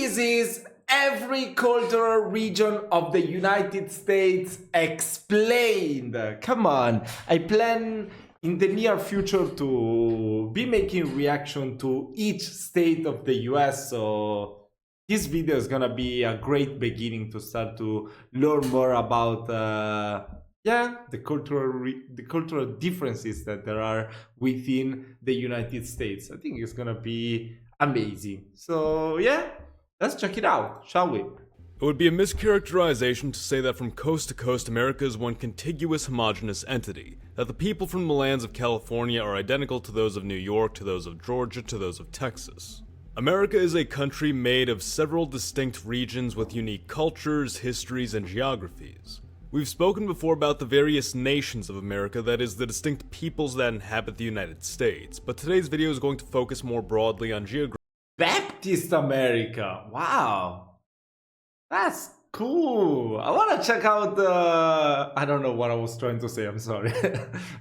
This is every cultural region of the United States explained. Come on, I plan in the near future to be making reaction to each state of the US, so this video is gonna be a great beginning to start to learn more about the cultural differences that there are within the United States. I think it's gonna be amazing. So yeah, let's check it out, shall we? It would be a mischaracterization to say that from coast to coast America is one contiguous homogeneous entity, that the people from the lands of California are identical to those of New York, to those of Georgia, to those of Texas. America is a country made of several distinct regions with unique cultures, histories, and geographies. We've spoken before about the various nations of America, that is, the distinct peoples that inhabit the United States, but today's video is going to focus more broadly on geography. Baptist America, wow, that's cool. I want to check out the, I don't know what I was trying to say, I'm sorry.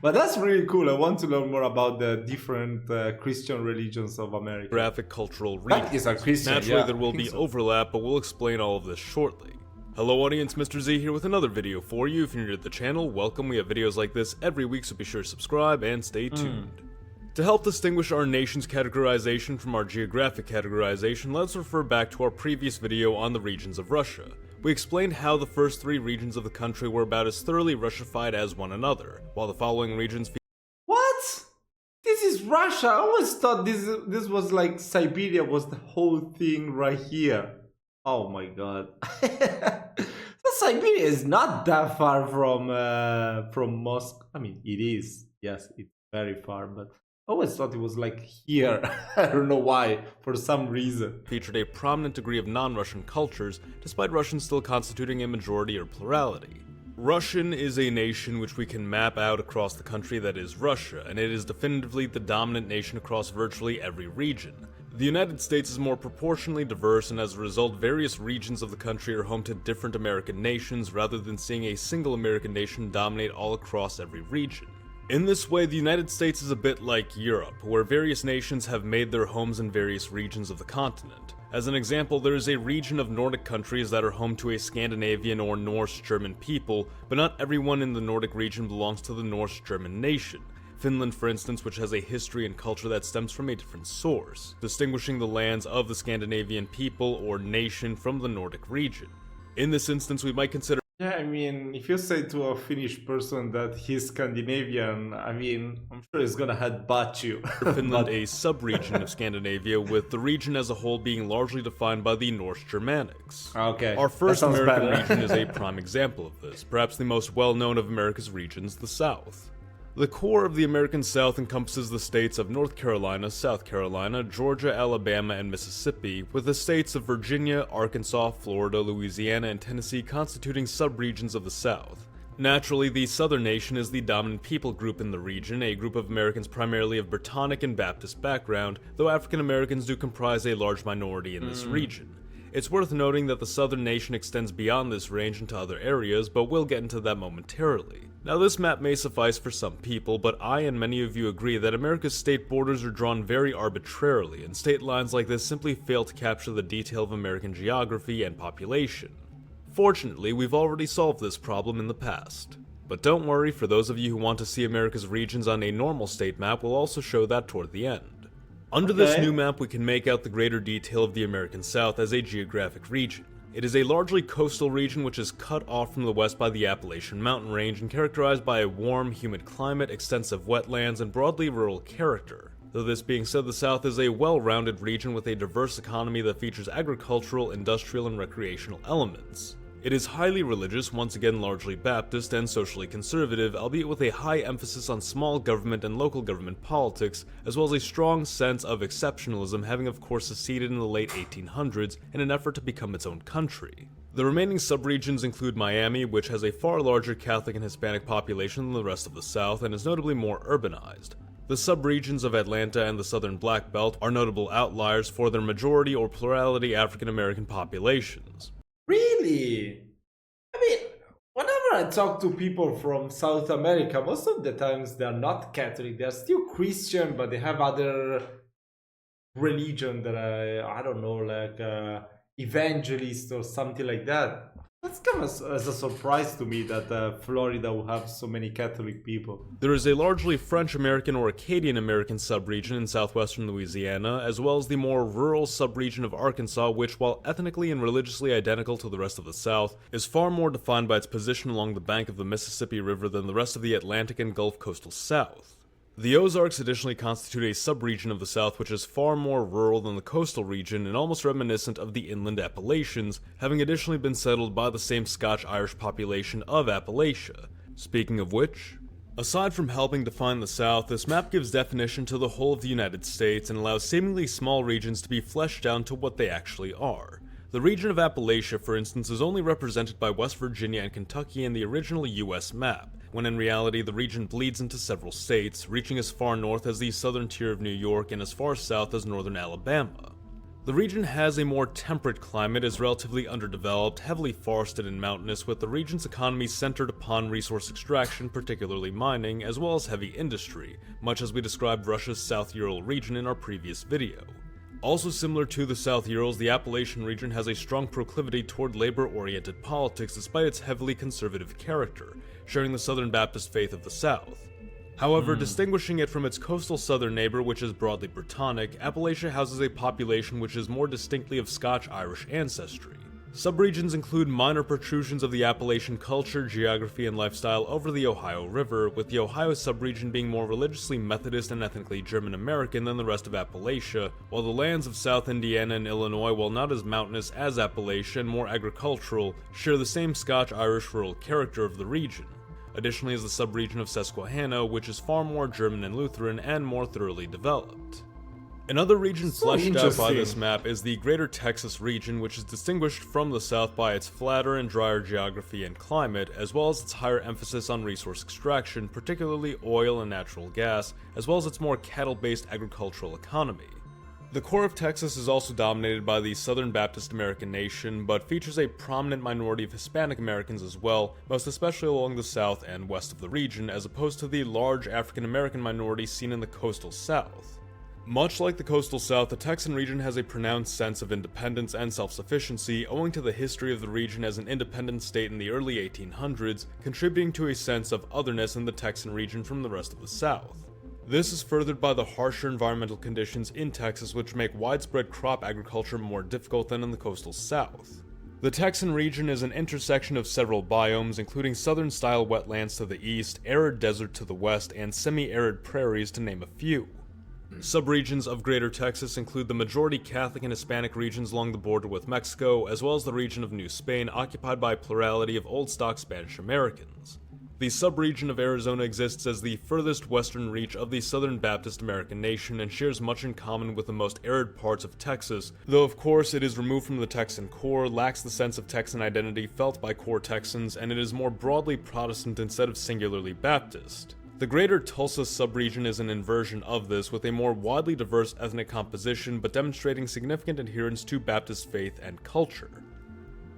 But that's really cool. I want to learn more about the different Christian religions of America. Geographic cultural regions. Baptists are Christian, Naturally, yeah, there will be overlap, but we'll explain all of this shortly. Hello audience, Mr. Z here with another video for you. If you're new to the channel, welcome. We have videos like this every week, so be sure to subscribe and stay tuned. To help distinguish our nation's categorization from our geographic categorization, let's refer back to our previous video on the regions of Russia. We explained how the first three regions of the country were about as thoroughly Russified as one another, while the following regions What? This is Russia. I always thought this was like Siberia was the whole thing right here. Oh my god. So Siberia is not that far from Moscow. I mean, it is. Yes, it's very far, but I always thought it was like here. I don't know why, for some reason. featured a prominent degree of non-Russian cultures, despite Russians still constituting a majority or plurality. Russian is a nation which we can map out across the country that is Russia, and it is definitively the dominant nation across virtually every region. The United States is more proportionally diverse, and as a result, various regions of the country are home to different American nations rather than seeing a single American nation dominate all across every region. In this way, the United States is a bit like Europe, where various nations have made their homes in various regions of the continent. As an example, there is a region of Nordic countries that are home to a Scandinavian or Norse-German people, but not everyone in the Nordic region belongs to the Norse-German nation. Finland, for instance, which has a history and culture that stems from a different source, distinguishing the lands of the Scandinavian people or nation from the Nordic region. In this instance, we might consider Yeah, I mean, if you say to a Finnish person that he's Scandinavian, I mean, I'm sure he's gonna headbutt you. Finland a sub-region of Scandinavia, with the region as a whole being largely defined by the Norse Germanics. Okay, Our first that sounds American better. region is a prime example of this, perhaps the most well-known of America's regions, the South. The core of the American South encompasses the states of North Carolina, South Carolina, Georgia, Alabama, and Mississippi, with the states of Virginia, Arkansas, Florida, Louisiana, and Tennessee constituting subregions of the South. Naturally, the Southern nation is the dominant people group in the region, a group of Americans primarily of Brittonic and Baptist background, though African Americans do comprise a large minority in this region. It's worth noting that the Southern nation extends beyond this range into other areas, but we'll get into that momentarily. Now, this map may suffice for some people, but I and many of you agree that America's state borders are drawn very arbitrarily, and state lines like this simply fail to capture the detail of American geography and population. Fortunately, we've already solved this problem in the past. But don't worry, for those of you who want to see America's regions on a normal state map, we'll also show that toward the end. Under this new map, we can make out the greater detail of the American South as a geographic region. It is a largely coastal region which is cut off from the west by the Appalachian Mountain Range and characterized by a warm, humid climate, extensive wetlands, and broadly rural character. Though this being said, the South is a well-rounded region with a diverse economy that features agricultural, industrial, and recreational elements. It is highly religious, once again largely Baptist, and socially conservative, albeit with a high emphasis on small government and local government politics, as well as a strong sense of exceptionalism, having of course seceded in the late 1800s in an effort to become its own country. The remaining subregions include Miami, which has a far larger Catholic and Hispanic population than the rest of the South and is notably more urbanized. The subregions of Atlanta and the Southern Black Belt are notable outliers for their majority or plurality African American populations. Really? I mean, whenever I talk to people from South America, most of the times they're not Catholic. They're still Christian, but they have other religion that I don't know, like evangelist or something like that. That's come as a surprise to me that Florida will have so many Catholic people. There is a largely French-American or Acadian-American subregion in southwestern Louisiana, as well as the more rural subregion of Arkansas, which, while ethnically and religiously identical to the rest of the South, is far more defined by its position along the bank of the Mississippi River than the rest of the Atlantic and Gulf coastal South. The Ozarks additionally constitute a subregion of the South which is far more rural than the coastal region and almost reminiscent of the inland Appalachians, having additionally been settled by the same Scotch-Irish population of Appalachia. Speaking of which, aside from helping define the South, this map gives definition to the whole of the United States and allows seemingly small regions to be fleshed down to what they actually are. The region of Appalachia, for instance, is only represented by West Virginia and Kentucky in the original US map, when in reality the region bleeds into several states, reaching as far north as the southern tier of New York and as far south as northern Alabama. The region has a more temperate climate, is relatively underdeveloped, heavily forested and mountainous, with the region's economy centered upon resource extraction, particularly mining, as well as heavy industry, much as we described Russia's South Ural region in our previous video. Also similar to the South Urals, the Appalachian region has a strong proclivity toward labor-oriented politics despite its heavily conservative character, sharing the Southern Baptist faith of the South. However, distinguishing it from its coastal southern neighbor, which is broadly Brittonic, Appalachia houses a population which is more distinctly of Scotch-Irish ancestry. Subregions include minor protrusions of the Appalachian culture, geography, and lifestyle over the Ohio River, with the Ohio subregion being more religiously Methodist and ethnically German-American than the rest of Appalachia, while the lands of South Indiana and Illinois, while not as mountainous as Appalachia and more agricultural, share the same Scotch-Irish rural character of the region. Additionally is the subregion of Susquehanna, which is far more German and Lutheran and more thoroughly developed. Another region fleshed out by this map is the Greater Texas region, which is distinguished from the South by its flatter and drier geography and climate, as well as its higher emphasis on resource extraction, particularly oil and natural gas, as well as its more cattle-based agricultural economy. The core of Texas is also dominated by the Southern Baptist American nation, but features a prominent minority of Hispanic Americans as well, most especially along the south and west of the region, as opposed to the large African American minority seen in the coastal South. Much like the coastal South, the Texan region has a pronounced sense of independence and self-sufficiency owing to the history of the region as an independent state in the early 1800s, contributing to a sense of otherness in the Texan region from the rest of the South. This is furthered by the harsher environmental conditions in Texas, which make widespread crop agriculture more difficult than in the coastal South. The Texan region is an intersection of several biomes, including southern-style wetlands to the east, arid desert to the west, and semi-arid prairies to name a few. Subregions of Greater Texas include the majority Catholic and Hispanic regions along the border with Mexico, as well as the region of New Spain, occupied by a plurality of old stock Spanish Americans. The subregion of Arizona exists as the furthest western reach of the Southern Baptist American nation and shares much in common with the most arid parts of Texas, though of course it is removed from the Texan core, lacks the sense of Texan identity felt by core Texans, and it is more broadly Protestant instead of singularly Baptist. The Greater Tulsa subregion is an inversion of this, with a more widely diverse ethnic composition, but demonstrating significant adherence to Baptist faith and culture.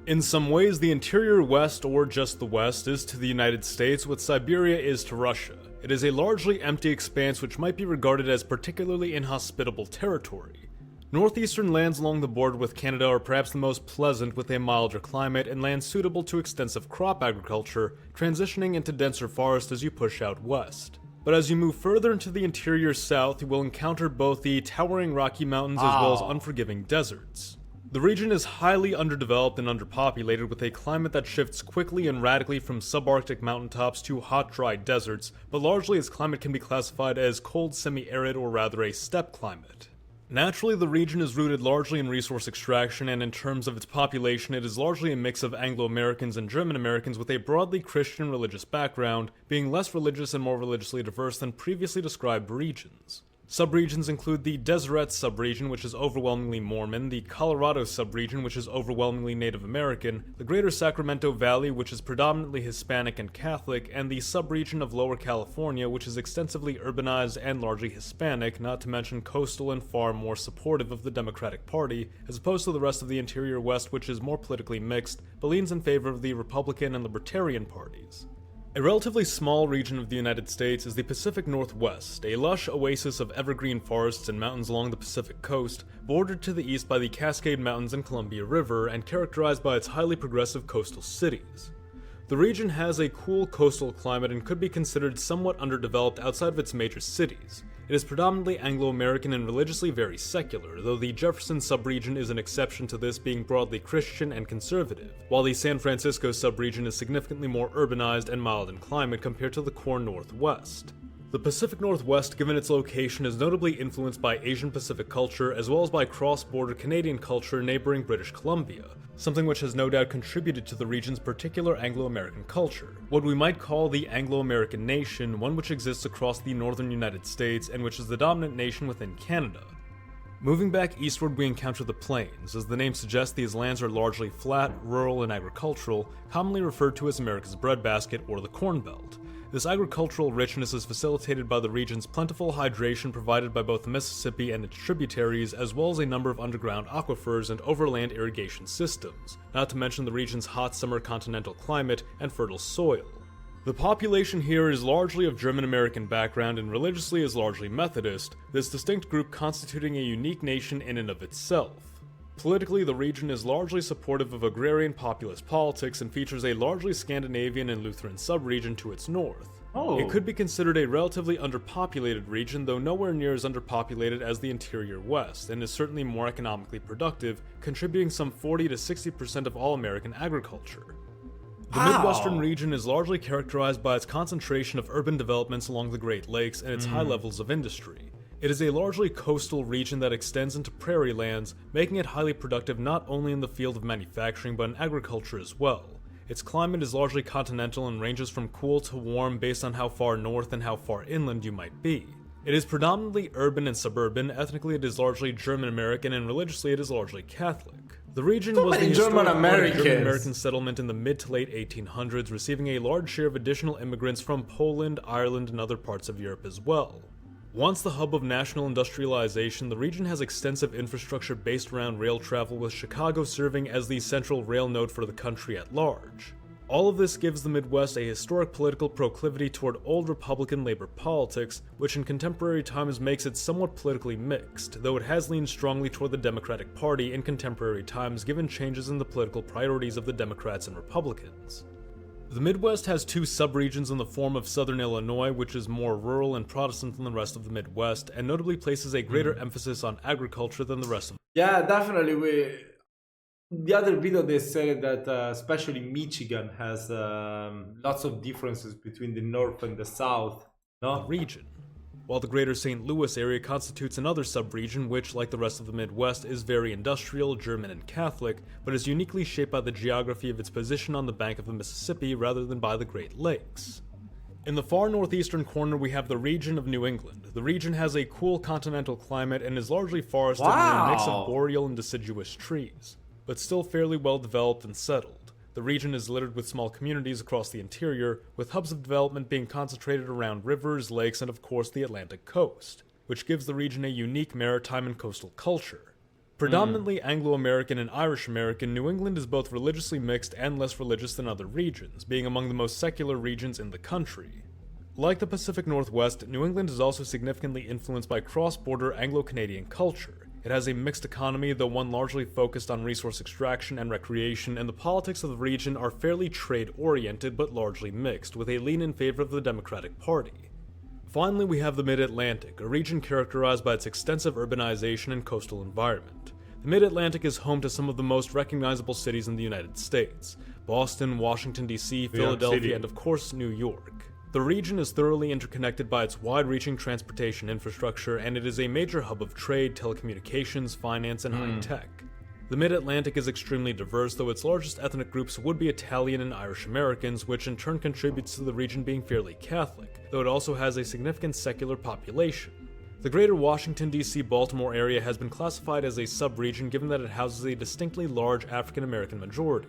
In some ways, the interior West, or just the West, is to the United States what Siberia is to Russia. It is a largely empty expanse which might be regarded as particularly inhospitable territory. Northeastern lands along the border with Canada are perhaps the most pleasant, with a milder climate and lands suitable to extensive crop agriculture, transitioning into denser forest as you push out west. But as you move further into the interior south, you will encounter both the towering Rocky Mountains as well as unforgiving deserts. The region is highly underdeveloped and underpopulated, with a climate that shifts quickly and radically from subarctic mountaintops to hot, dry deserts, but largely its climate can be classified as cold semi-arid, or rather a steppe climate. Naturally, the region is rooted largely in resource extraction, and in terms of its population, it is largely a mix of Anglo-Americans and German-Americans with a broadly Christian religious background, being less religious and more religiously diverse than previously described regions. Subregions include the Deseret subregion, which is overwhelmingly Mormon, the Colorado subregion, which is overwhelmingly Native American, the Greater Sacramento Valley, which is predominantly Hispanic and Catholic, and the subregion of Lower California, which is extensively urbanized and largely Hispanic, not to mention coastal and far more supportive of the Democratic Party, as opposed to the rest of the interior West, which is more politically mixed, but leans in favor of the Republican and Libertarian parties. A relatively small region of the United States is the Pacific Northwest, a lush oasis of evergreen forests and mountains along the Pacific coast, bordered to the east by the Cascade Mountains and Columbia River, and characterized by its highly progressive coastal cities. The region has a cool coastal climate and could be considered somewhat underdeveloped outside of its major cities. It is predominantly Anglo-American and religiously very secular, though the Jefferson subregion is an exception to this, being broadly Christian and conservative, while the San Francisco subregion is significantly more urbanized and mild in climate compared to the core Northwest. The Pacific Northwest, given its location, is notably influenced by Asian Pacific culture as well as by cross-border Canadian culture neighboring British Columbia, something which has no doubt contributed to the region's particular Anglo-American culture, what we might call the Anglo-American nation, one which exists across the northern United States and which is the dominant nation within Canada. Moving back eastward, we encounter the plains. As the name suggests, these lands are largely flat, rural, and agricultural, commonly referred to as America's breadbasket or the Corn Belt. This agricultural richness is facilitated by the region's plentiful hydration provided by both the Mississippi and its tributaries, as well as a number of underground aquifers and overland irrigation systems, not to mention the region's hot summer continental climate and fertile soil. The population here is largely of German-American background and religiously is largely Methodist, this distinct group constituting a unique nation in and of itself. Politically, the region is largely supportive of agrarian populist politics and features a largely Scandinavian and Lutheran subregion to its north. It could be considered a relatively underpopulated region, though nowhere near as underpopulated as the interior west, and is certainly more economically productive, contributing some 40 to 60% of all American agriculture. The Midwestern region is largely characterized by its concentration of urban developments along the Great Lakes and its high levels of industry. It is a largely coastal region that extends into prairie lands, making it highly productive not only in the field of manufacturing but in agriculture as well. Its climate is largely continental and ranges from cool to warm based on how far north and how far inland you might be. It is predominantly urban and suburban, ethnically it is largely German-American, and religiously it is largely Catholic. The region was the historic German-American settlement in the mid to late 1800s, receiving a large share of additional immigrants from Poland, Ireland, and other parts of Europe as well. Once the hub of national industrialization, the region has extensive infrastructure based around rail travel, with Chicago serving as the central rail node for the country at large. All of this gives the Midwest a historic political proclivity toward old Republican labor politics, which in contemporary times makes it somewhat politically mixed, though it has leaned strongly toward the Democratic Party in contemporary times given changes in the political priorities of the Democrats and Republicans. The Midwest has two subregions in the form of Southern Illinois, which is more rural and Protestant than the rest of the Midwest, and notably places a greater emphasis on agriculture than the rest of Yeah, definitely. The other video they said that especially Michigan has lots of differences between the north and the south. the region, while the greater St. Louis area constitutes another subregion which, like the rest of the Midwest, is very industrial, German, and Catholic, but is uniquely shaped by the geography of its position on the bank of the Mississippi rather than by the Great Lakes. In the far northeastern corner, we have the region of New England. The region has a cool continental climate and is largely forested with a mix of boreal and deciduous trees, but still fairly well developed and settled. The region is littered with small communities across the interior, with hubs of development being concentrated around rivers, lakes, and of course the Atlantic coast, which gives the region a unique maritime and coastal culture. Predominantly Anglo-American and Irish-American, New England is both religiously mixed and less religious than other regions, being among the most secular regions in the country. Like the Pacific Northwest, New England is also significantly influenced by cross-border Anglo-Canadian culture. It has a mixed economy, though one largely focused on resource extraction and recreation, and the politics of the region are fairly trade-oriented but largely mixed, with a lean in favor of the Democratic Party. Finally, we have the Mid-Atlantic, a region characterized by its extensive urbanization and coastal environment. The Mid-Atlantic is home to some of the most recognizable cities in the United States: Boston, Washington, D.C., Philadelphia, and of course, New York. The region is thoroughly interconnected by its wide-reaching transportation infrastructure, and it is a major hub of trade, telecommunications, finance, and high-tech. The Mid-Atlantic is extremely diverse, though its largest ethnic groups would be Italian and Irish Americans, which in turn contributes to the region being fairly Catholic, though it also has a significant secular population. The greater Washington, D.C. Baltimore area has been classified as a sub-region given that it houses a distinctly large African American majority.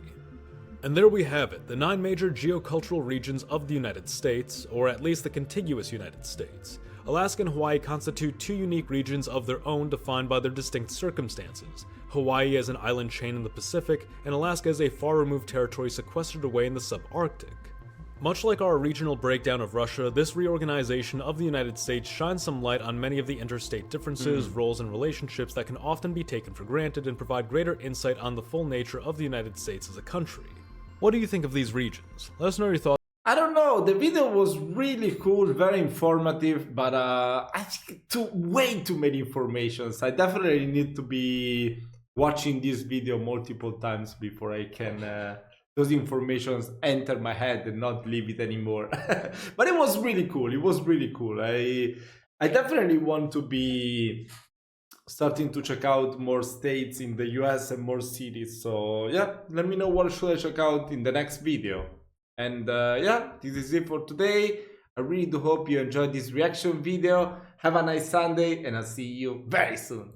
And there we have it, the 9 major geocultural regions of the United States, or at least the contiguous United States. Alaska and Hawaii constitute 2 unique regions of their own defined by their distinct circumstances. Hawaii as an island chain in the Pacific, and Alaska as a far-removed territory sequestered away in the subarctic. Much like our regional breakdown of Russia, this reorganization of the United States shines some light on many of the interstate differences, roles, and relationships that can often be taken for granted and provide greater insight on the full nature of the United States as a country. What do you think of these regions? Let us know your thoughts. I don't know, the video was really cool, very informative, but I think way too many informations. I definitely need to be watching this video multiple times before I can those informations enter my head and not leave it anymore. But it was really cool. It was really cool. I definitely want to be starting to check out more states in the US and more cities. So yeah, let me know what should I check out in the next video. And yeah, this is it for today. I really do hope you enjoyed this reaction video. Have a nice Sunday and I'll see you very soon.